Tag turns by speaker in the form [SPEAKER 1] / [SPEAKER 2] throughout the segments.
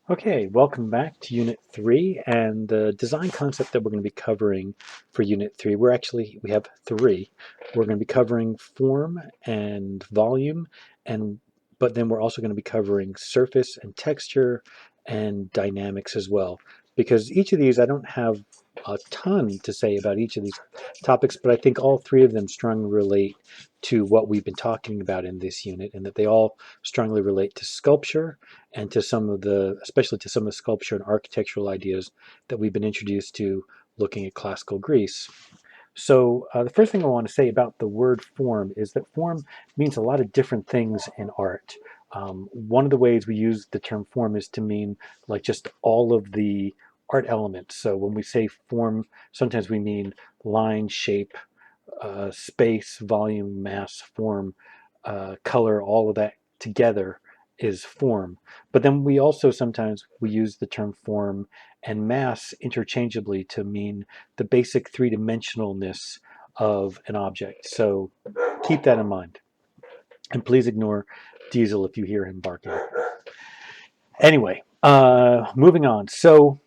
[SPEAKER 1] Okay, welcome back to Unit 3 and the design concept that we're going to be covering for Unit 3. We have three. We're going to be covering form and volume, and but then we're also going to be covering surface and texture and dynamics as well. Because each of these, I don't have a ton to say about each of these topics, but I think all three of them strongly relate to what we've been talking about in this unit, and that they all strongly relate to sculpture and to especially to some of the sculpture and architectural ideas that we've been introduced to looking at classical Greece. So the first thing I want to say about the word form is that form means a lot of different things in art. One of the ways we use the term form is to mean like just all of the art elements. So when we say form, sometimes we mean line, shape, space, volume, mass, form, color, all of that together is form. But then we also sometimes we use the term form and mass interchangeably to mean the basic three-dimensionalness of an object. So keep that in mind. And please ignore Diesel if you hear him barking. Anyway, moving on. So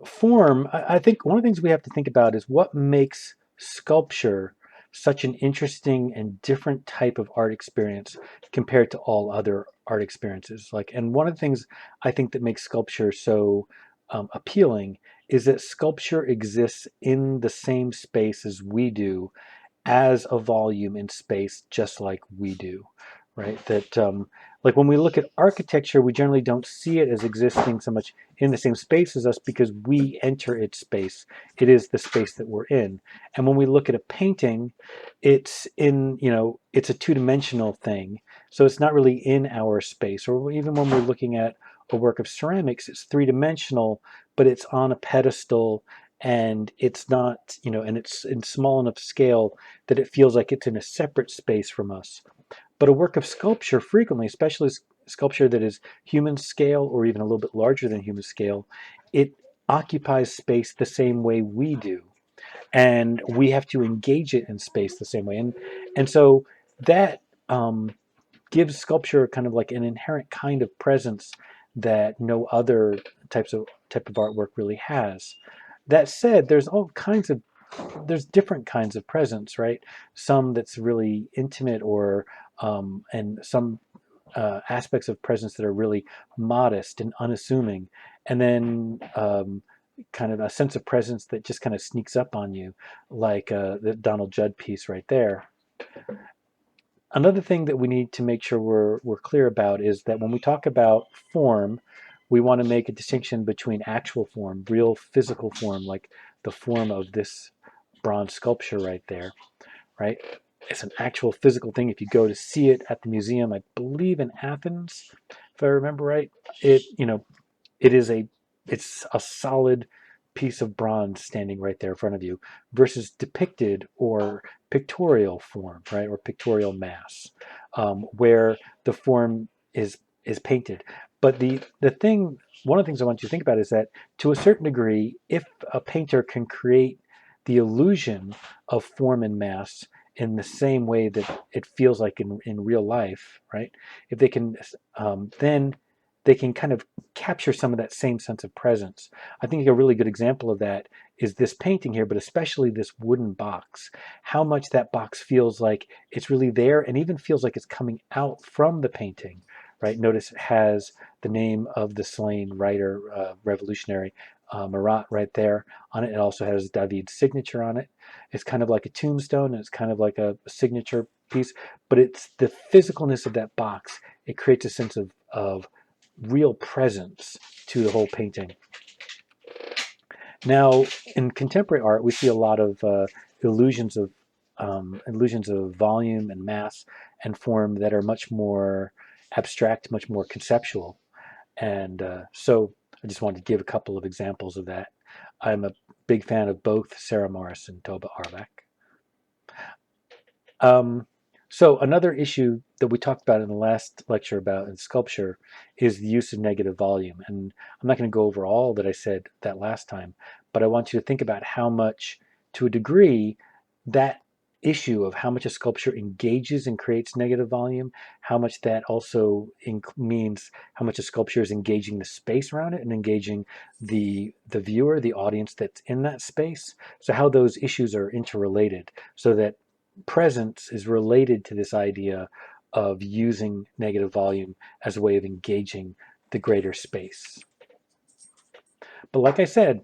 [SPEAKER 1] form, I think one of the things we have to think about is what makes sculpture such an interesting and different type of art experience compared to all other art experiences. And one of the things I think that makes sculpture so appealing is that sculpture exists in the same space as we do, as a volume in space, just like we do, right? That like when we look at architecture, we generally don't see it as existing so much in the same space as us because we enter its space. It is the space that we're in. And when we look at a painting, it's in, it's a two-dimensional thing. So it's not really in our space. Or even when we're looking at a work of ceramics, it's three-dimensional, but it's on a pedestal and it's not, and it's in small enough scale that it feels like it's in a separate space from us. But a work of sculpture frequently, especially sculpture that is human scale or even a little bit larger than human scale, it occupies space the same way we do. And we have to engage it in space the same way. And so that gives sculpture kind of like an inherent kind of presence that no other type of artwork really has. That said, there's different kinds of presence, right? Some that's really intimate, or and some aspects of presence that are really modest and unassuming, and then kind of a sense of presence that just kind of sneaks up on you, like the Donald Judd piece right there. Another thing that we need to make sure we're clear about is that when we talk about form, we want to make a distinction between actual form, real physical form, like the form of this bronze sculpture right there, right? It's an actual physical thing. If you go to see it at the museum, I believe in Athens, if I remember right, it it is it's a solid piece of bronze standing right there in front of you, versus depicted or pictorial form, right, or pictorial mass, where the form is painted. But the thing, one of the things I want you to think about is that to a certain degree, if a painter can create the illusion of form and mass in the same way that it feels like in real life, right? If they can, then they can kind of capture some of that same sense of presence. I think a really good example of that is this painting here, but especially this wooden box. How much that box feels like it's really there, and even feels like it's coming out from the painting, right? Notice it has the name of the slain writer, revolutionary, Marat, right there on it. It also has David's signature on it. It's kind of like a tombstone, and it's kind of like a signature piece, but it's the physicalness of that box. It creates a sense of real presence to the whole painting. Now, in contemporary art, we see a lot of illusions of volume and mass and form that are much more abstract, much more conceptual. And so I just wanted to give a couple of examples of that. I'm a big fan of both Sarah Morris and Toba Arlak. Um, so another issue that we talked about in the last lecture about in sculpture is the use of negative volume. And I'm not going to go over all that I said that last time, but I want you to think about how much, to a degree, that issue of how much a sculpture engages and creates negative volume, how much that also means how much a sculpture is engaging the space around it and engaging the viewer, the audience that's in that space. So how those issues are interrelated, so that presence is related to this idea of using negative volume as a way of engaging the greater space. But like I said,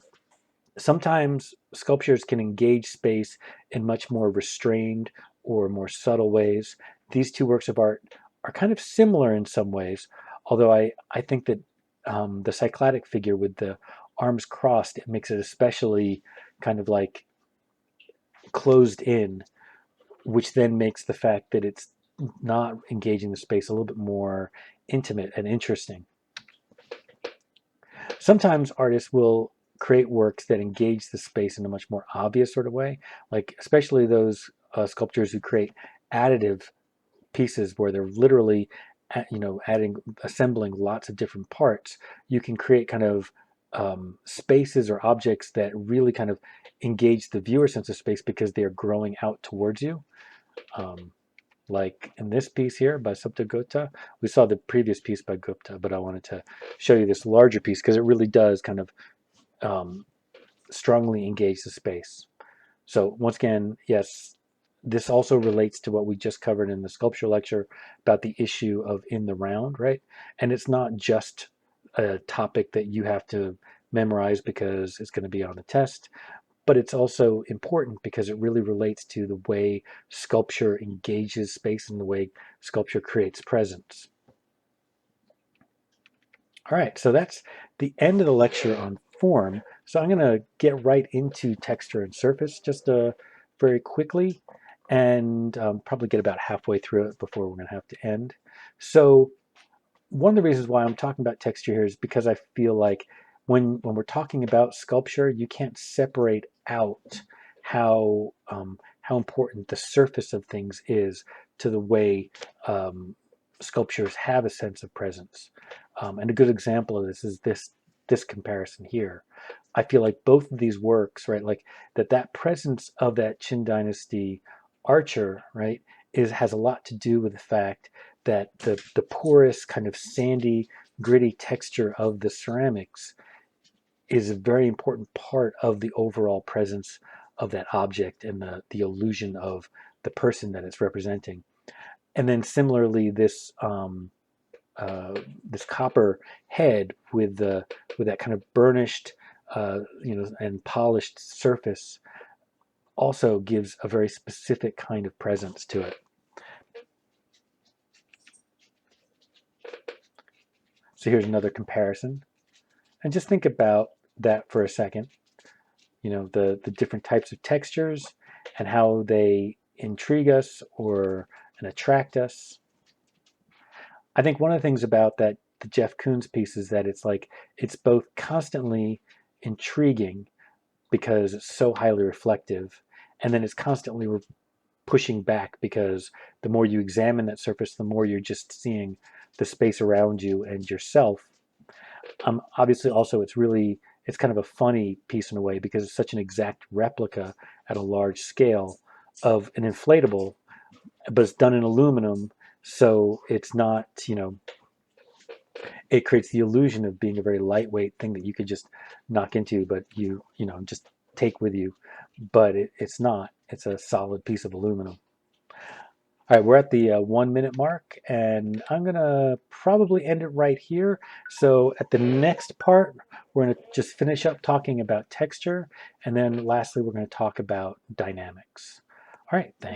[SPEAKER 1] sometimes sculptures can engage space in much more restrained or more subtle ways. These two works of art are kind of similar in some ways, although I think that the cycladic figure with the arms crossed, it makes it especially kind of like closed in, which then makes the fact that it's not engaging the space a little bit more intimate and interesting. Sometimes artists will create works that engage the space in a much more obvious sort of way, like especially those sculptors who create additive pieces where they're literally, assembling lots of different parts. You can create kind of spaces or objects that really kind of engage the viewer sense of space because they are growing out towards you. Like in this piece here by Gupta. We saw the previous piece by Gupta, but I wanted to show you this larger piece because it really does kind of strongly engage the space. So once again, yes, this also relates to what we just covered in the sculpture lecture about the issue of in the round, right? And it's not just a topic that you have to memorize because it's going to be on a test, but it's also important because it really relates to the way sculpture engages space and the way sculpture creates presence. All right, so that's the end of the lecture on form. So I'm going to get right into texture and surface just very quickly and probably get about halfway through it before we're going to have to end. So one of the reasons why I'm talking about texture here is because I feel like when we're talking about sculpture, you can't separate out how important the surface of things is to the way sculptures have a sense of presence. And a good example of this is this comparison here. I feel like both of these works, right, like that presence of that Qin Dynasty archer, right, has a lot to do with the fact that the porous kind of sandy, gritty texture of the ceramics is a very important part of the overall presence of that object and the illusion of the person that it's representing. And then similarly, this copper head with that kind of burnished, and polished surface also gives a very specific kind of presence to it. So here's another comparison. And just think about that for a second. The different types of textures and how they intrigue us and attract us. I think one of the things about the Jeff Koons piece is that it's both constantly intriguing because it's so highly reflective, and then it's constantly pushing back because the more you examine that surface, the more you're just seeing the space around you and yourself. Obviously, also it's kind of a funny piece in a way because it's such an exact replica at a large scale of an inflatable, but it's done in aluminum, so it's not, it creates the illusion of being a very lightweight thing that you could just knock into, but just take with you. But it's not. It's a solid piece of aluminum. All right, we're at the 1 minute mark, and I'm going to probably end it right here. So at the next part, we're going to just finish up talking about texture, and then lastly, we're going to talk about dynamics. All right, thanks.